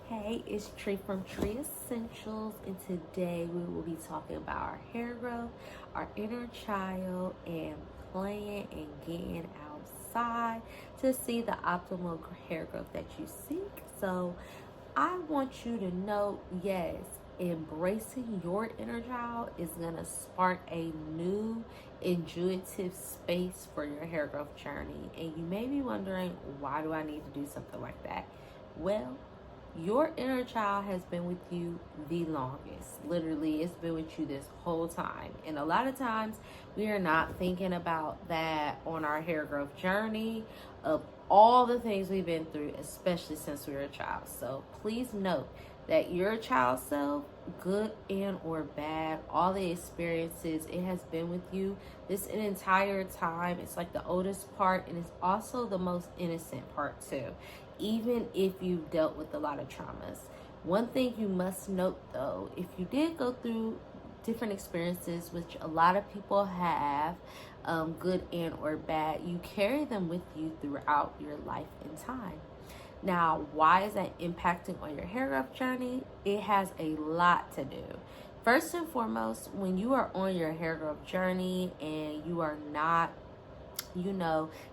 Hey, it's Tree from Tree Essentials, and today we will be talking about our hair growth, our inner child, and playing and getting outside to see the optimal hair growth that you seek. So, I want you to know, yes, embracing your inner child is going to spark a new intuitive space for your hair growth journey. And you may be wondering, why do I need to do something like that? Well, your inner child has been with you the longest. Literally, it's been with you this whole time. And a lot of times, we are not thinking about that on our hair growth journey of all the things we've been through, especially since we were a child. So please note that your child self, good and or bad, all the experiences, it has been with you this an entire time. It's like the oldest part, and it's also the most innocent part too, even if you've dealt with a lot of traumas. One thing you must note though, if you did go through different experiences, which a lot of people have, good and or bad, you carry them with you throughout your life and time. Now, why is that impacting on your hair growth journey? It has a lot to do. First and foremost, when you are on your hair growth journey and you are not,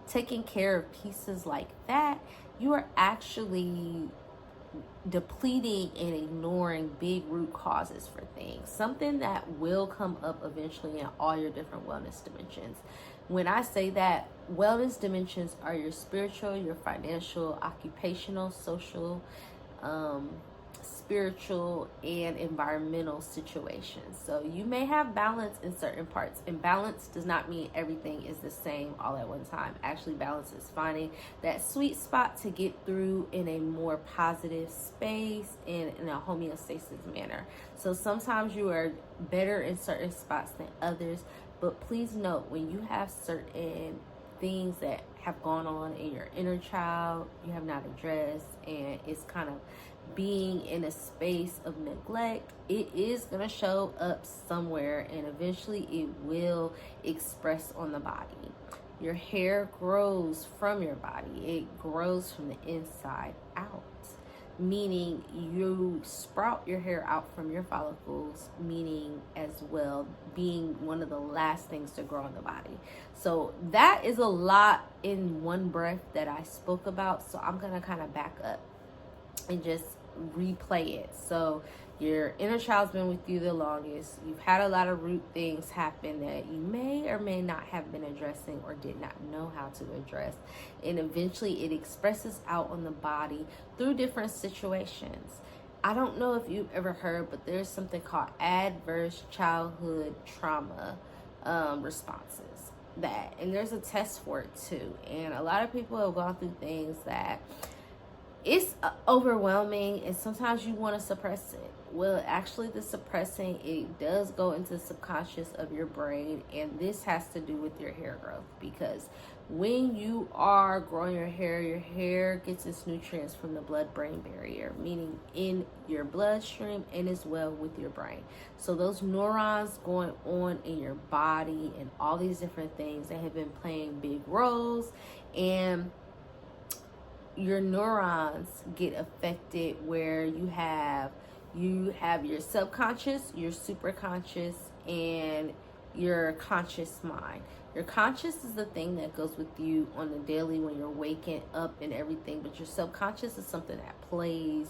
taking care of pieces like that, you are actually depleting and ignoring big root causes for things, something that will come up eventually in all your different wellness dimensions. When I say that, wellness dimensions are your spiritual, your financial, occupational, social, spiritual, and environmental situations. So you may have balance in certain parts, and balance does not mean everything is the same all at one time. Actually, balance is finding that sweet spot to get through in a more positive space and in a homeostasis manner. So sometimes you are better in certain spots than others, but please note, when you have certain things that have gone on in your inner child you have not addressed, and it's kind of being in a space of neglect, it is going to show up somewhere, and eventually it will express on the body. Your hair grows from your body. It grows from the inside out, meaning you sprout your hair out from your follicles, meaning as well being one of the last things to grow on the body. So that is a lot in one breath that I spoke about. So I'm going to kind of back up and just replay it. So your inner child's been with you the longest. You've had a lot of root things happen that you may or may not have been addressing or did not know how to address. And eventually it expresses out on the body through different situations. I don't know if you've ever heard, but there's something called adverse childhood trauma responses. And there's a test for it too. And a lot of people have gone through things that it's overwhelming, and sometimes you want to suppress it. Well, actually, the suppressing, it does go into the subconscious of your brain, and this has to do with your hair growth, because when you are growing your hair gets its nutrients from the blood-brain barrier, meaning in your bloodstream and as well with your brain. So those neurons going on in your body and all these different things that have been playing big roles, and your neurons get affected where you have your subconscious, your superconscious, and your conscious mind. Your conscious is the thing that goes with you on the daily when you're waking up and everything, but your subconscious is something that plays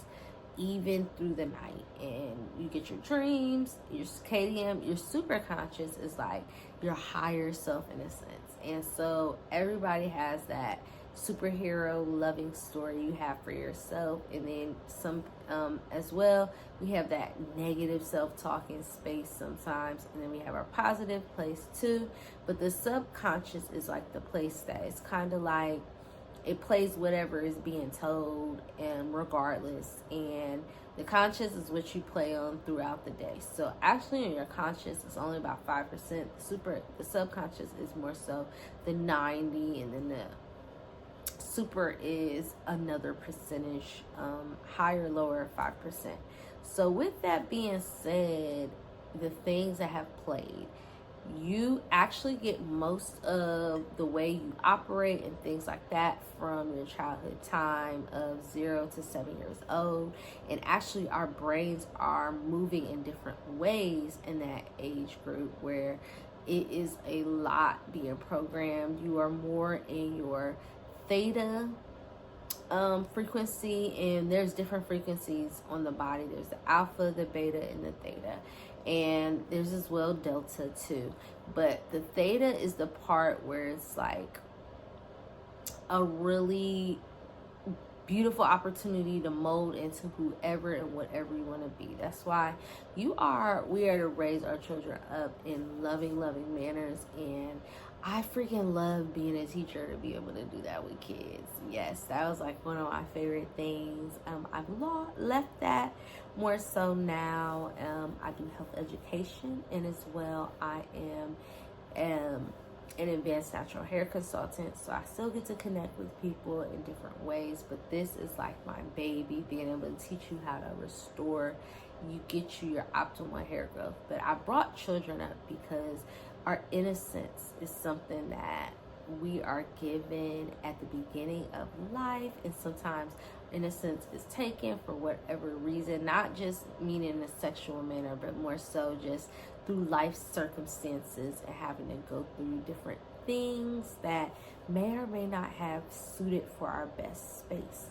even through the night, and you get your dreams, your circadian. Your superconscious is like your higher self in a sense. And so everybody has that superhero loving story you have for yourself, and then some as well, we have that negative self-talking space sometimes, and then we have our positive place too. But the subconscious is like the place that is kind of like it plays whatever is being told, and regardless, and the conscious is what you play on throughout the day. So actually in your conscious it's only about 5%. The subconscious is more so the 90, and then the super is another percentage, higher, lower, 5%. So with that being said, the things that have played, you actually get most of the way you operate and things like that from your childhood time of 0 to 7 years old. And actually, our brains are moving in different ways in that age group where it is a lot being programmed. You are more in your theta frequency, and there's different frequencies on the body. There's the alpha, the beta, and the theta, and there's as well delta too. But the theta is the part where it's like a really beautiful opportunity to mold into whoever and whatever you want to be. That's why we are to raise our children up in loving manners. And I freaking love being a teacher, to be able to do that with kids. Yes, that was like one of my favorite things. I've left that more so now. I do health education, and as well I am an advanced natural hair consultant, so I still get to connect with people in different ways. But this is like my baby, being able to teach you how to restore your optimal hair growth. But I brought children up because our innocence is something that we are given at the beginning of life, and sometimes innocence is taken for whatever reason, not just meaning in a sexual manner, but more so just through life circumstances and having to go through different things that may or may not have suited for our best space.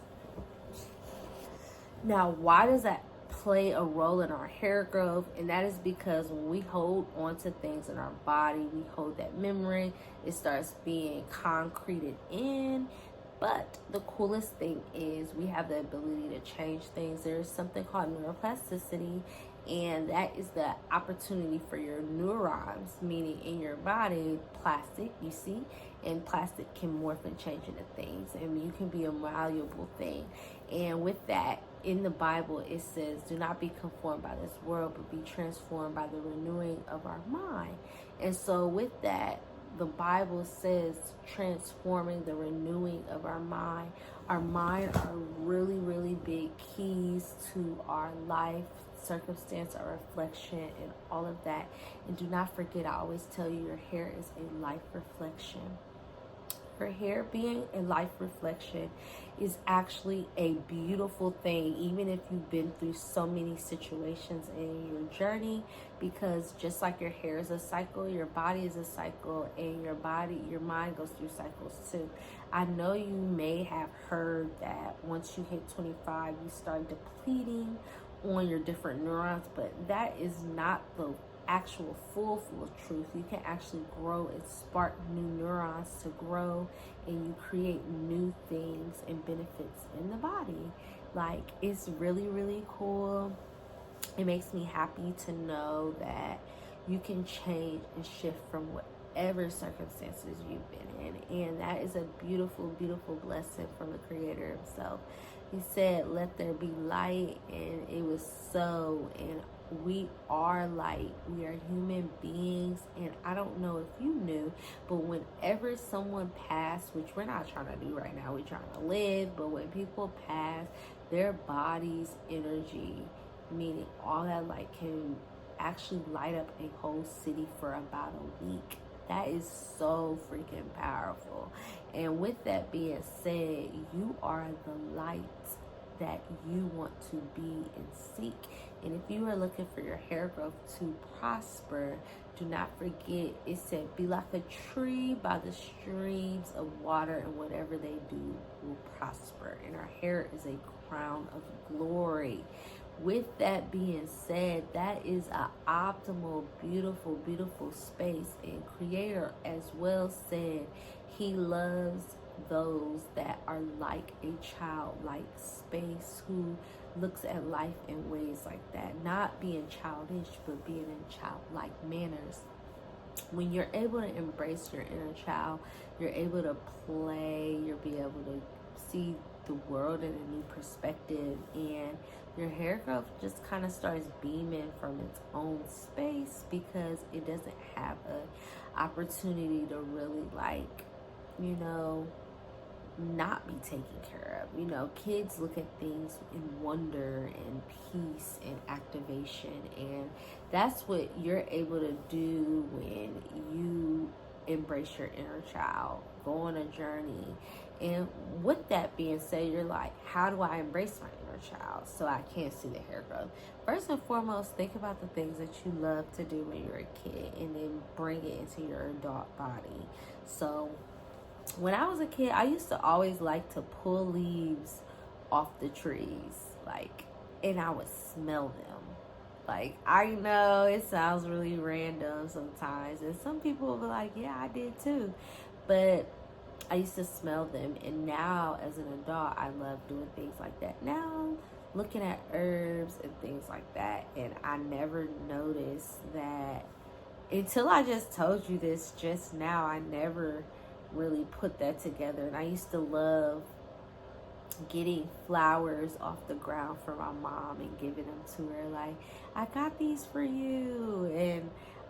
Now, why does that play a role in our hair growth? And that is because when we hold on to things in our body, we hold that memory, it starts being concreted in. But the coolest thing is we have the ability to change things. There's something called neuroplasticity, and that is the opportunity for your neurons, meaning in your body, plastic, you see, and plastic can morph and change into things, and you can be a malleable thing. And with that, in the Bible, it says, do not be conformed by this world, but be transformed by the renewing of our mind. And so with that, the Bible says transforming, the renewing of our mind. Our mind are really big keys to our life, circumstance, our reflection, and all of that. And do not forget, I always tell you, your hair is a life reflection. Your hair being a life reflection is actually a beautiful thing, even if you've been through so many situations in your journey, because just like your hair is a cycle, your body is a cycle, and your mind goes through cycles too. I know you may have heard that once you hit 25, you start depleting on your different neurons, but that is not the actual full truth. You can actually grow and spark new neurons to grow, and you create new things and benefits in the body. Like, it's really cool. It makes me happy to know that you can change and shift from whatever circumstances you've been in, and that is a beautiful blessing from the Creator himself. He said, let there be light, and it was so. And we are light. We are human beings. And I don't know if you knew, but whenever someone passed, which we're not trying to do right now, we're trying to live, but when people pass, their body's energy, meaning all that light, can actually light up a whole city for about a week. That is so freaking powerful. And with that being said, you are the light that you want to be and seek. And if you are looking for your hair growth to prosper, do not forget, it said, be like a tree by the streams of water, and whatever they do will prosper. And our hair is a crown of glory. With that being said, that is an optimal, beautiful space. And Creator as well said he loves those that are like a childlike space, who looks at life in ways like that, not being childish, but being in childlike manners. When you're able to embrace your inner child, you're able to play, you'll be able to see the world in a new perspective, and your hair growth just kind of starts beaming from its own space, because it doesn't have a opportunity to really, like, not be taken care of. You know, kids look at things in wonder and peace and activation, and that's what you're able to do when you embrace your inner child, go on a journey. And with that being said, you're like, how do I embrace my inner child so I can see the hair growth? First and foremost, think about the things that you love to do when you're a kid, and then bring it into your adult body. So when I was a kid, I used to always like to pull leaves off the trees, like, and I would smell them. Like, I know it sounds really random sometimes, and some people will be like, yeah, I did too. But I used to smell them, and now as an adult, I love doing things like that. Now, looking at herbs and things like that, and I never noticed that until I just told you this just now. I never really put that together, and I used to love getting flowers off the ground for my mom and giving them to her, like, I got these for you. And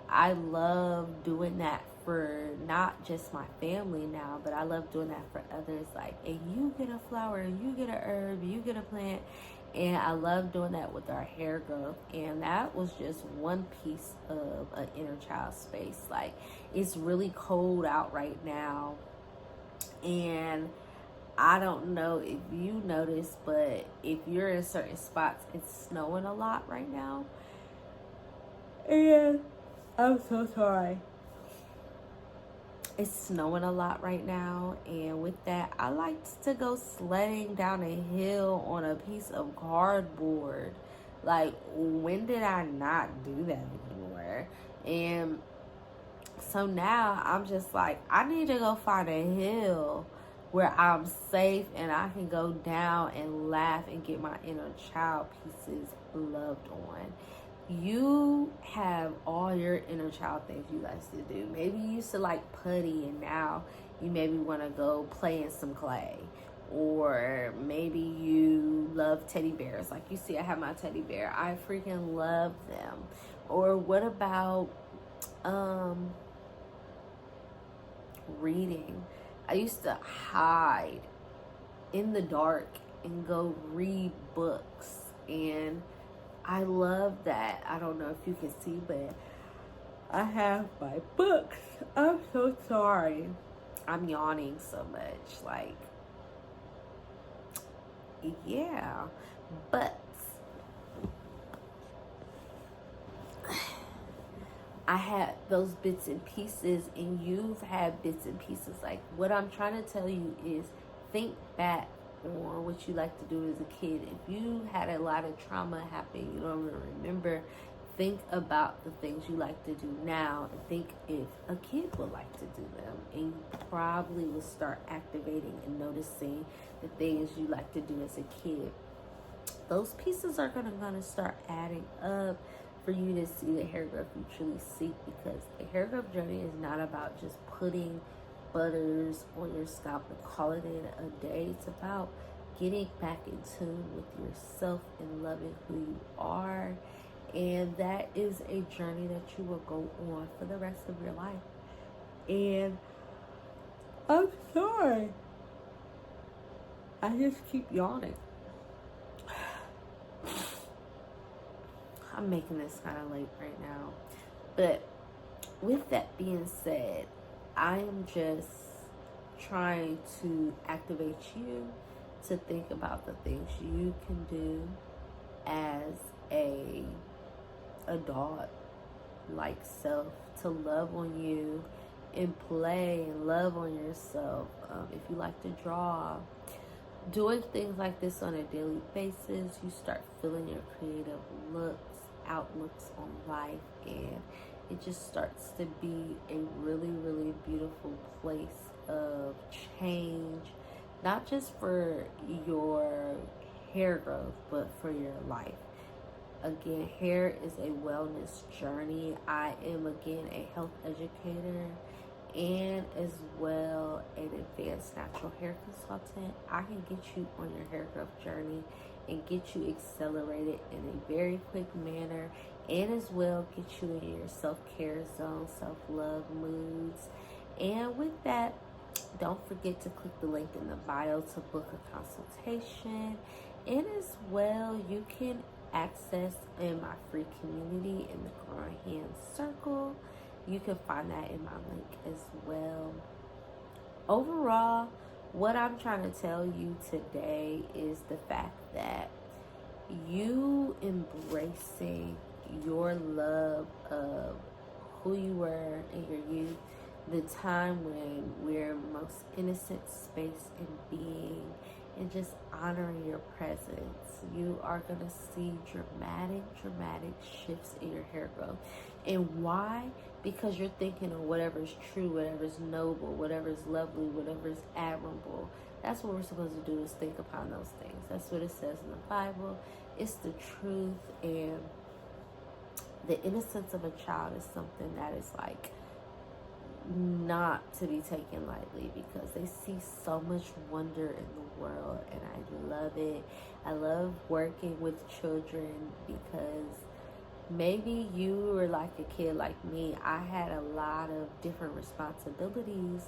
I love doing that for not just my family now, but I love doing that for others, like, and you get a flower, and you get a herb, you get a plant. And I love doing that with our hair growth. And that was just one piece of an inner child space. Like, it's really cold out right now, and I don't know if you notice, but if you're in certain spots, it's snowing a lot right now. And I'm so sorry. It's snowing a lot right now, and with that, I like to go sledding down a hill on a piece of cardboard. Like, when did I not do that anymore? And so now I'm just like, I need to go find a hill where I'm safe and I can go down and laugh and get my inner child pieces loved on. You have all your inner child things you guys to do. Maybe you used to like putty, and now you maybe want to go play in some clay. Or maybe you love teddy bears. Like, you see I have my teddy bear. I freaking love them. Or what about reading? I used to hide in the dark and go read books, and I love that. I don't know if you can see, but I have my books. I'm so sorry. I'm yawning so much. Like, yeah. But I had those bits and pieces, and you've had bits and pieces. Like, what I'm trying to tell you is, think back on what you like to do as a kid. If you had a lot of trauma happen, you don't even remember, think about the things you like to do now, and think if a kid would like to do them, and you probably will start activating and noticing the things you like to do as a kid. Those pieces are gonna start adding up for you to see the hair growth you truly seek, because the hair growth journey is not about just putting butters on your scalp and calling it a day. It's about getting back in tune with yourself and loving who you are. And that is a journey that you will go on for the rest of your life. And I'm sorry, I just keep yawning. I'm making this kind of late right now. But with that being said, I am just trying to activate you to think about the things you can do as a adult, like self, to love on you and play and love on yourself. If you like to draw, doing things like this on a daily basis, you start feeling your creative outlooks on life, and it just starts to be a really, really beautiful place of change, not just for your hair growth, but for your life. Again, hair is a wellness journey. I am, again, a health educator and as well an advanced natural hair consultant. I can get you on your hair growth journey and get you accelerated in a very quick manner, and as well get you in your self-care zone, self-love moods. And with that, Don't forget to click the link in the bio to book a consultation. And as well, you can access in my free community in the Growing Hands Circle. You can find that in my link as well. Overall, what I'm trying to tell you today is the fact that you embracing your love of who you were in your youth, the time when we're most innocent space and being, and just honoring your presence, you are going to see dramatic shifts in your hair growth. And why? Because you're thinking of whatever is true, whatever is noble, whatever is lovely, whatever is admirable. That's what we're supposed to do, is think upon those things. That's what it says in the Bible. It's the truth. And the innocence of a child is something that is like not to be taken lightly, because they see so much wonder in the world, and I love it. I love working with children, because maybe you were like a kid like me. I had a lot of different responsibilities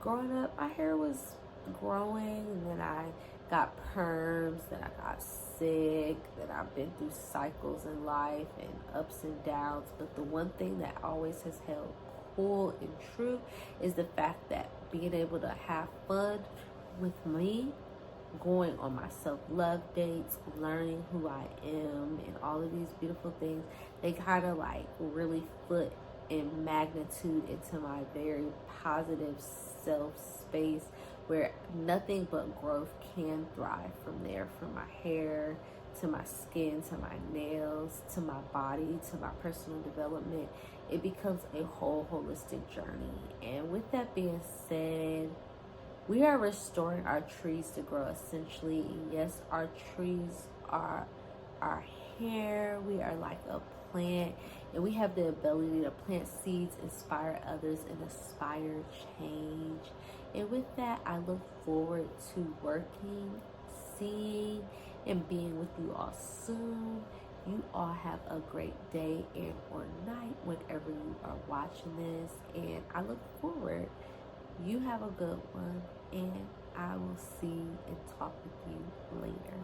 growing up. My hair was growing, and then I got perms, then I got sick, then I've been through cycles in life and ups and downs. But the one thing that always has held cool and true is the fact that being able to have fun with me, going on my self-love dates, learning who I am, and all of these beautiful things, they kind of like really foot in magnitude into my very positive self space, where nothing but growth can thrive from there, from my hair to my skin to my nails to my body to my personal development. It becomes a whole holistic journey. And with that being said, we are restoring our trees to grow, essentially. Yes, our trees are our hair. We are like a plant, and we have the ability to plant seeds, inspire others, and aspire change. And with that, I look forward to working, seeing, and being with you all soon. You all have a great day and or night whenever you are watching this, and I look forward. You have a good one, and I will see and talk with you later.